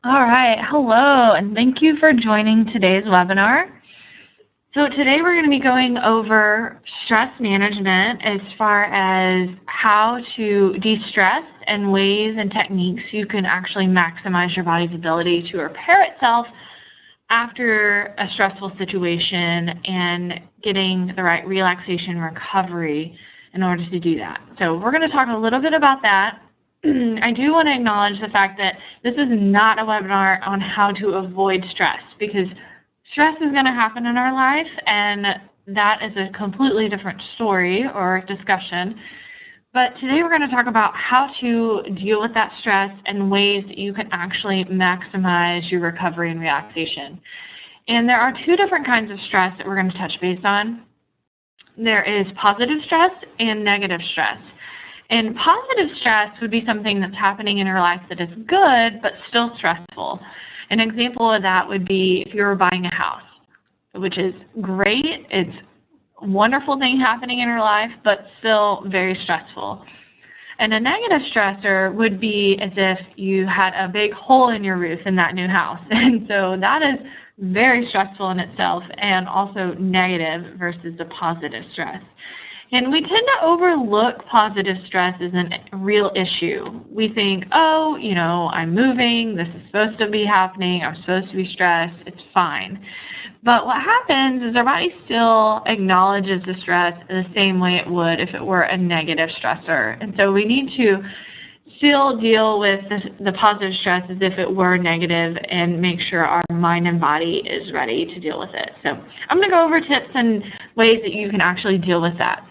All right, hello, and thank you for joining today's webinar. So today we're going to be going over stress management as far as how to de-stress and ways and techniques you can actually maximize your body's ability to repair itself after a stressful situation and getting the right relaxation and recovery in order to do that. So we're going to talk a little bit about that. I do want to acknowledge the fact that this is not a webinar on how to avoid stress, because stress is going to happen in our life, and that is a completely different story or discussion. But today we're going to talk about how to deal with that stress and ways that you can actually maximize your recovery and relaxation. And there are two different kinds of stress that we're going to touch base on. There is positive stress and negative stress. And positive stress would be something that's happening in your life that is good, but still stressful. An example of that would be if you were buying a house, which is great. It's a wonderful thing happening in your life, but still very stressful. And a negative stressor would be as if you had a big hole in your roof in that new house. And so that is very stressful in itself and also negative versus the positive stress. And we tend to overlook positive stress as a real issue. We think, oh, I'm moving, this is supposed to be happening, I'm supposed to be stressed, it's fine. But what happens is our body still acknowledges the stress the same way it would if it were a negative stressor. And so we need to still deal with the positive stress as if it were negative and make sure our mind and body is ready to deal with it. So I'm going to go over tips and ways that you can actually deal with that.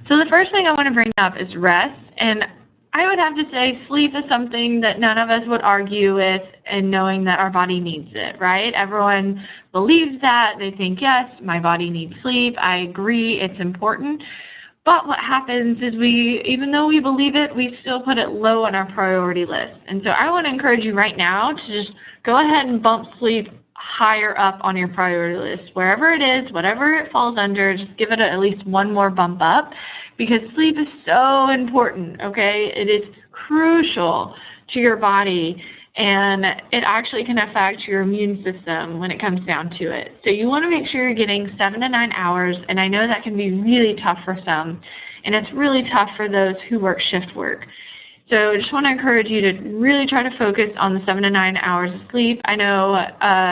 So the first thing I want to bring up is rest, and I would have to say sleep is something that none of us would argue with, and knowing that our body needs it, right? Everyone believes that. They think, yes, my body needs sleep. I agree, it's important. But what happens is even though we believe it, we still put it low on our priority list. And so I want to encourage you right now to just go ahead and bump sleep higher up on your priority list. Wherever it is, whatever it falls under, just give it at least one more bump up, because sleep is so important, okay? It is crucial to your body, and it actually can affect your immune system when it comes down to it. So you want to make sure you're getting 7 to 9 hours, and I know that can be really tough for some, and it's really tough for those who work shift work. So I just want to encourage you to really try to focus on the 7 to 9 hours of sleep. I know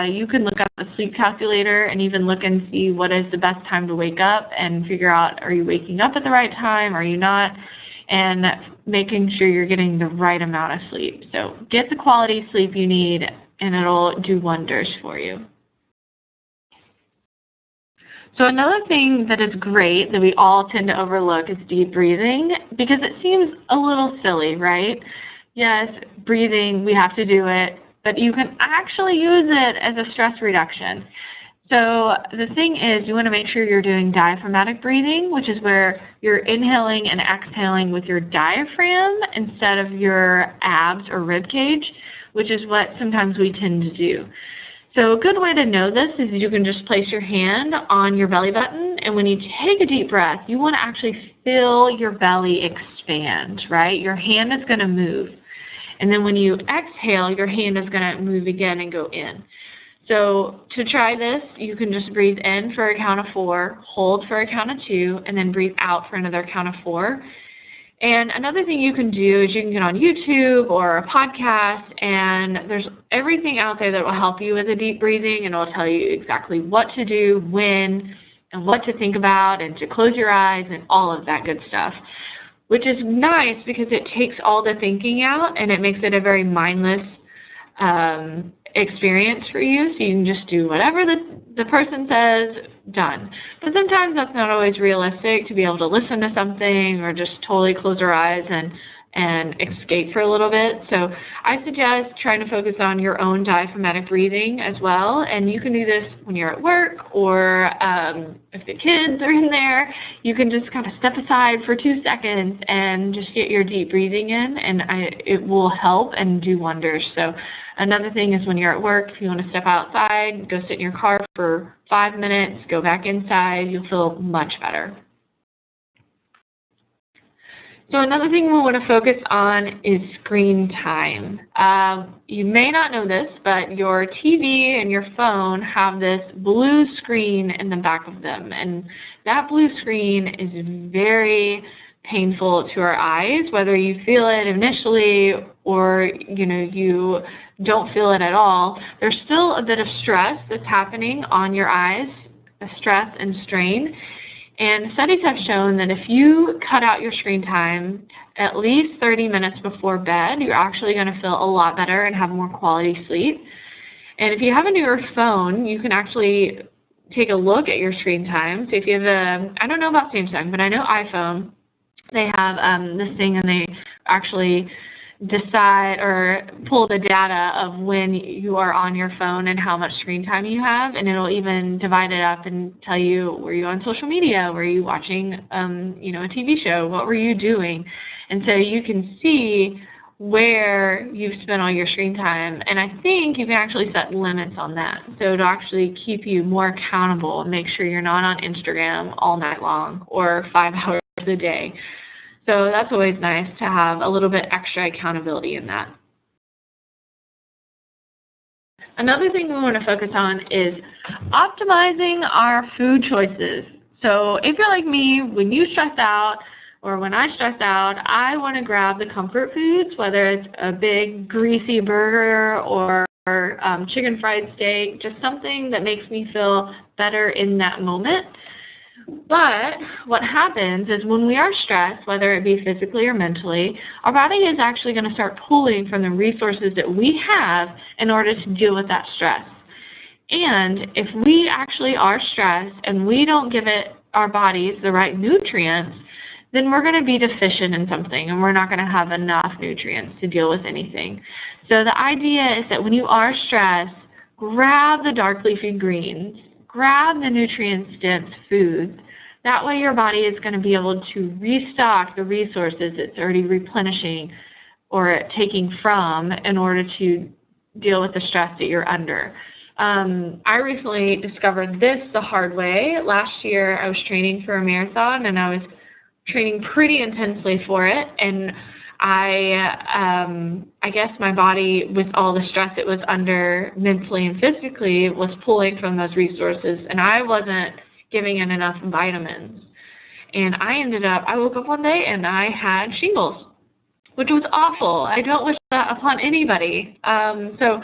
you can look up a sleep calculator and even look and see what is the best time to wake up and figure out, are you waking up at the right time, are you not, and making sure you're getting the right amount of sleep. So get the quality sleep you need, and it'll do wonders for you. So another thing that is great that we all tend to overlook is deep breathing, because it seems a little silly, right? Yes, breathing, we have to do it, but you can actually use it as a stress reduction. So the thing is, you want to make sure you're doing diaphragmatic breathing, which is where you're inhaling and exhaling with your diaphragm instead of your abs or rib cage, which is what sometimes we tend to do. So a good way to know this is you can just place your hand on your belly button, and when you take a deep breath, you want to actually feel your belly expand, right? Your hand is going to move. And then when you exhale, your hand is going to move again and go in. So to try this, you can just breathe in for a count of 4, hold for a count of 2, and then breathe out for another count of 4. And another thing you can do is you can get on YouTube or a podcast, and there's everything out there that will help you with the deep breathing, and it'll tell you exactly what to do, when, and what to think about, and to close your eyes, and all of that good stuff, which is nice because it takes all the thinking out, and it makes it a very mindless experience for you, so you can just do whatever the person says, done. But sometimes that's not always realistic to be able to listen to something or just totally close our eyes and escape for a little bit. So I suggest trying to focus on your own diaphragmatic breathing as well, and you can do this when you're at work, or if the kids are in there, you can just kind of step aside for 2 seconds and just get your deep breathing in, and it will help and do wonders. So another thing is when you're at work, if you want to step outside, go sit in your car for 5 minutes, go back inside, you'll feel much better. So another thing we want to focus on is screen time. You may not know this, but your TV and your phone have this blue screen in the back of them, and that blue screen is very painful to our eyes, whether you feel it initially or you don't feel it at all. There's still a bit of stress that's happening on your eyes, a stress and strain. And studies have shown that if you cut out your screen time at least 30 minutes before bed, you're actually going to feel a lot better and have more quality sleep. And if you have a newer phone, you can actually take a look at your screen time. So if you have I don't know about Samsung, but I know iPhone, they have this thing, and they actually decide or pull the data of when you are on your phone and how much screen time you have, and it'll even divide it up and tell you, were you on social media, were you watching a TV show, what were you doing? And so you can see where you've spent all your screen time, and I think you can actually set limits on that, so to actually keep you more accountable and make sure you're not on Instagram all night long or 5 hours a day. So that's always nice to have a little bit extra accountability in that. Another thing we want to focus on is optimizing our food choices. So if you're like me, when you stress out or when I stress out, I want to grab the comfort foods, whether it's a big greasy burger or chicken fried steak, just something that makes me feel better in that moment. But what happens is when we are stressed, whether it be physically or mentally, our body is actually going to start pulling from the resources that we have in order to deal with that stress. And if we actually are stressed and we don't give our bodies the right nutrients, then we're going to be deficient in something and we're not going to have enough nutrients to deal with anything. So the idea is that when you are stressed, grab the dark leafy greens, grab the nutrient-dense foods. That way your body is going to be able to restock the resources it's already replenishing or taking from in order to deal with the stress that you're under. I recently discovered this the hard way. Last year I was training for a marathon, and I was training pretty intensely for it, and I guess my body, with all the stress it was under mentally and physically, was pulling from those resources, and I wasn't giving it enough vitamins. And I woke up one day and I had shingles, which was awful. I don't wish that upon anybody. So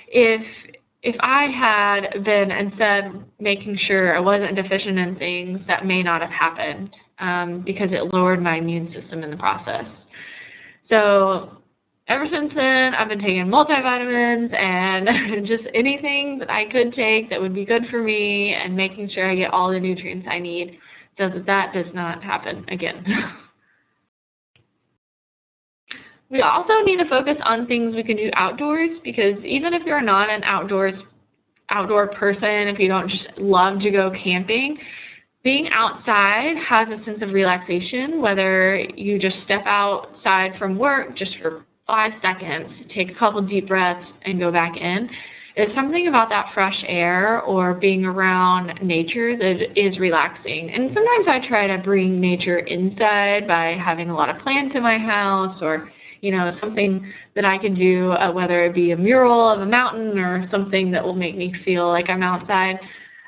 if I had been instead making sure I wasn't deficient in things, that may not have happened because it lowered my immune system in the process. So ever since then, I've been taking multivitamins and just anything that I could take that would be good for me, and making sure I get all the nutrients I need so that does not happen again. We also need to focus on things we can do outdoors, because even if you're not an outdoor person, if you don't just love to go camping, being outside has a sense of relaxation, whether you just step outside from work just for 5 seconds, take a couple deep breaths, and go back in. It's something about that fresh air or being around nature that is relaxing. And sometimes I try to bring nature inside by having a lot of plants in my house, or something that I can do, whether it be a mural of a mountain or something that will make me feel like I'm outside.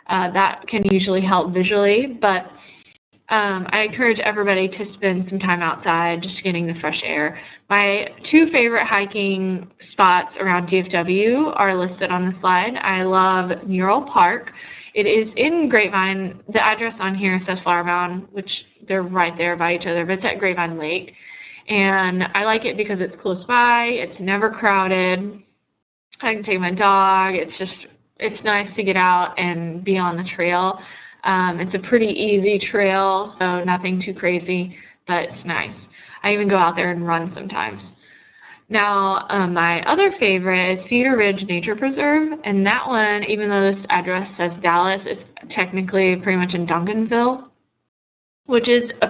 That can usually help visually, but I encourage everybody to spend some time outside just getting the fresh air. My 2 favorite hiking spots around DFW are listed on the slide. I love Mural Park. It is in Grapevine. The address on here says Flower Mound, which they're right there by each other, but it's at Grapevine Lake. And I like it because it's close by, it's never crowded, I can take my dog, it's nice to get out and be on the trail. It's a pretty easy trail, so nothing too crazy, but it's nice. I even go out there and run sometimes. Now, my other favorite is Cedar Ridge Nature Preserve, and that one, even though this address says Dallas, it's technically pretty much in Duncanville, which is a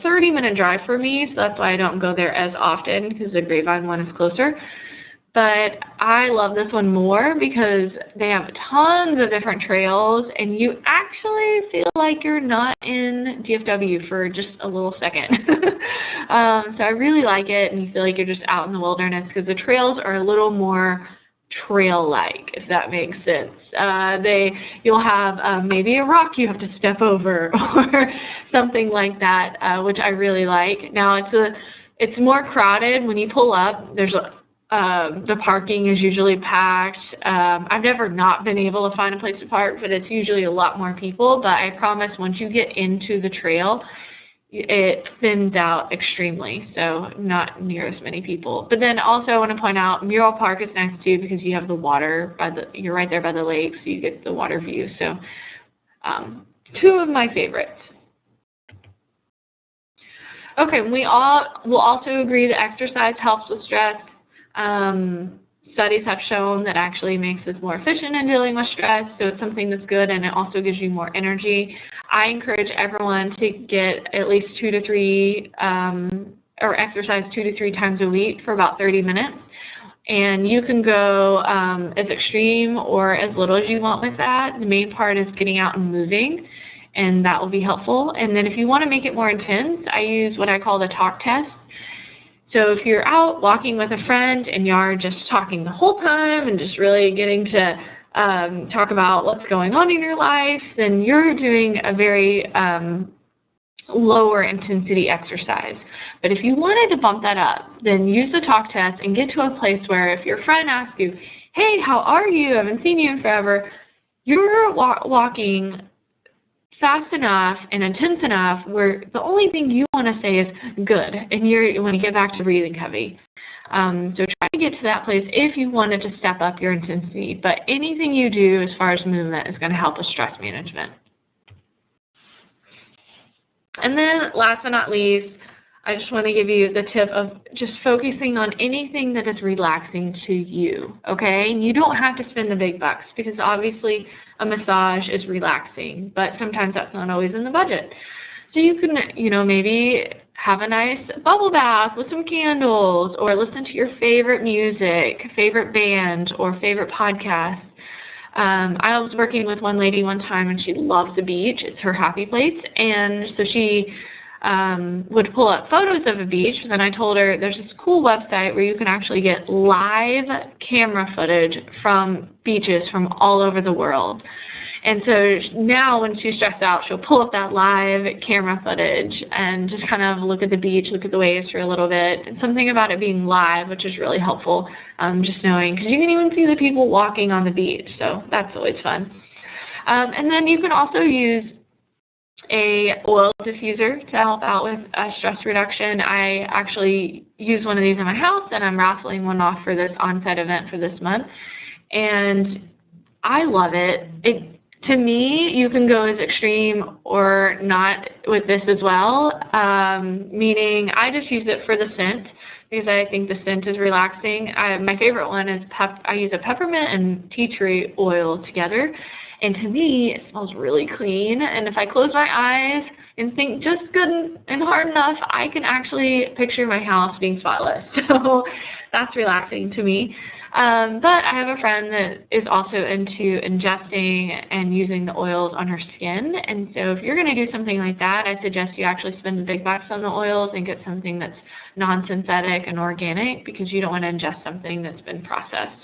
30-minute drive for me, so that's why I don't go there as often, because the Grapevine one is closer. but I love this one more because they have tons of different trails, and you actually feel like you're not in DFW for just a little second. So I really like it, and you feel like you're just out in the wilderness because the trails are a little more trail-like, if that makes sense. You'll have maybe a rock you have to step over or something like that, which I really like. Now it's more crowded when you pull up. The parking is usually packed. I've never not been able to find a place to park, but it's usually a lot more people. But I promise once you get into the trail, it thins out extremely, so not near as many people. But then also I want to point out Mural Park is nice too because you have the water you're right there by the lake, so you get the water view. So two of my favorites. Okay, we all will also agree that exercise helps with stress. Studies have shown that actually makes us more efficient in dealing with stress, so it's something that's good, and it also gives you more energy. I encourage everyone to get at least 2 to 3, or exercise 2 to 3 times a week for about 30 minutes. And you can go as extreme or as little as you want with that. The main part is getting out and moving, and that will be helpful. And then if you want to make it more intense, I use what I call the talk test. So if you're out walking with a friend and you're just talking the whole time and just really getting to talk about what's going on in your life, then you're doing a very lower intensity exercise. But if you wanted to bump that up, then use the talk test and get to a place where if your friend asks you, hey, how are you? I haven't seen you in forever. You're walking fast enough and intense enough where the only thing you want to say is good, and you want to get back to breathing heavy. So try to get to that place if you wanted to step up your intensity, but anything you do as far as movement is going to help with stress management. And then last but not least, I just want to give you the tip of just focusing on anything that is relaxing to you, okay? And you don't have to spend the big bucks because obviously a massage is relaxing, but sometimes that's not always in the budget. So you can, maybe have a nice bubble bath with some candles, or listen to your favorite music, favorite band, or favorite podcast. I was working with one lady one time, and she loves the beach. It's her happy place, and so she would pull up photos of a beach, and then I told her there's this cool website where you can actually get live camera footage from beaches from all over the world. And so now when she's stressed out, she'll pull up that live camera footage and just kind of look at the beach, look at the waves for a little bit. And something about it being live, which is really helpful, just knowing, because you can even see the people walking on the beach, so that's always fun. And then you can also use a oil diffuser to help out with stress reduction. I actually use one of these in my house, and I'm raffling one off for this on-site event for this month. And I love it. To me, you can go as extreme or not with this as well, meaning I just use it for the scent because I think the scent is relaxing. My favorite one is I use a peppermint and tea tree oil together, and to me, it smells really clean, and if I close my eyes and think just good and hard enough, I can actually picture my house being spotless, so that's relaxing to me. But I have a friend that is also into ingesting and using the oils on her skin, and so if you're going to do something like that, I suggest you actually spend the big bucks on the oils and get something that's non-synthetic and organic, because you don't want to ingest something that's been processed.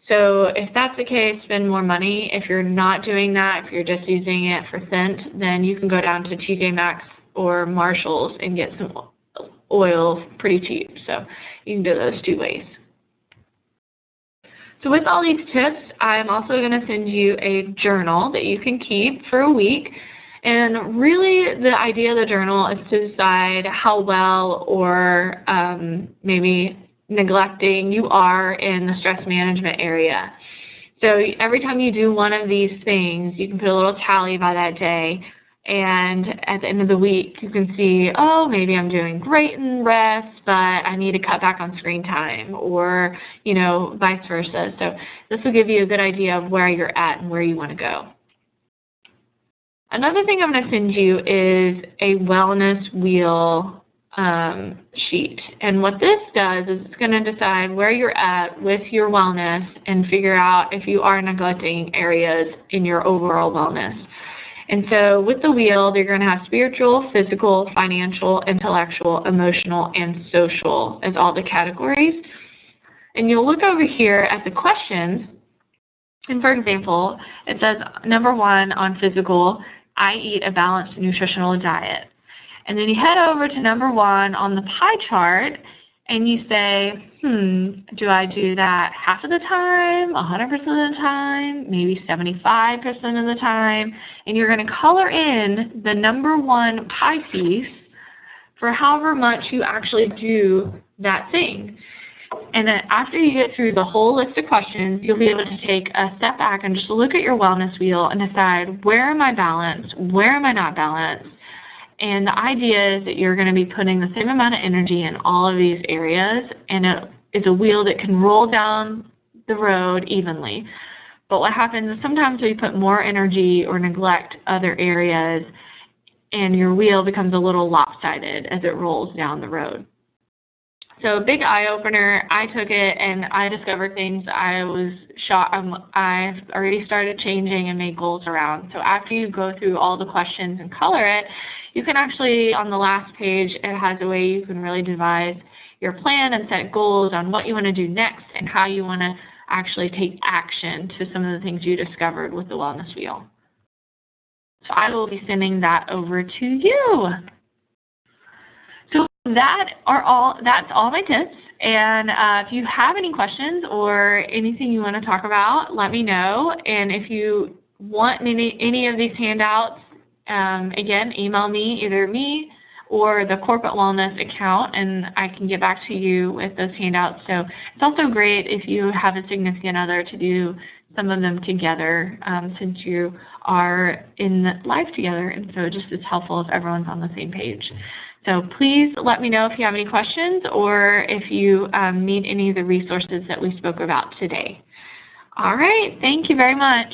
So if that's the case, spend more money. If you're not doing that, if you're just using it for scent, then you can go down to TJ Maxx or Marshall's and get some oils pretty cheap. So you can do those two ways. So with all these tips, I'm also going to send you a journal that you can keep for a week. And really the idea of the journal is to decide how well or maybe neglecting you are in the stress management area. So every time you do one of these things, you can put a little tally by that day, and at the end of the week you can see, oh, maybe I'm doing great in rest, but I need to cut back on screen time, or vice versa. So this will give you a good idea of where you're at and where you want to go. Another thing I'm going to send you is a wellness wheel sheet. And what this does is it's going to decide where you're at with your wellness and figure out if you are neglecting areas in your overall wellness. And so with the wheel, you're going to have spiritual, physical, financial, intellectual, emotional, and social as all the categories. And you'll look over here at the questions, and for example, it says, number 1 on physical, I eat a balanced nutritional diet. And then you head over to number 1 on the pie chart, and you say, do I do that half of the time, 100% of the time, maybe 75% of the time? And you're going to color in the number 1 pie piece for however much you actually do that thing. And then after you get through the whole list of questions, you'll be able to take a step back and just look at your wellness wheel and decide, where am I balanced, where am I not balanced? And the idea is that you're going to be putting the same amount of energy in all of these areas, and it's a wheel that can roll down the road evenly. But what happens is sometimes we put more energy or neglect other areas, and your wheel becomes a little lopsided as it rolls down the road. So big eye-opener. I took it, and I discovered things I was shocked. I've already started changing and made goals around. So after you go through all the questions and color it, you can actually, on the last page, it has a way you can really devise your plan and set goals on what you want to do next and how you want to actually take action to some of the things you discovered with the Wellness Wheel. So I will be sending that over to you. So that's all my tips. And if you have any questions or anything you want to talk about, let me know. And if you want any of these handouts, again, email me, either me or the Corporate Wellness account, and I can get back to you with those handouts. So it's also great if you have a significant other to do some of them together, since you are in life together, and so it just is helpful if everyone's on the same page. So please let me know if you have any questions or if you need any of the resources that we spoke about today. All right, thank you very much.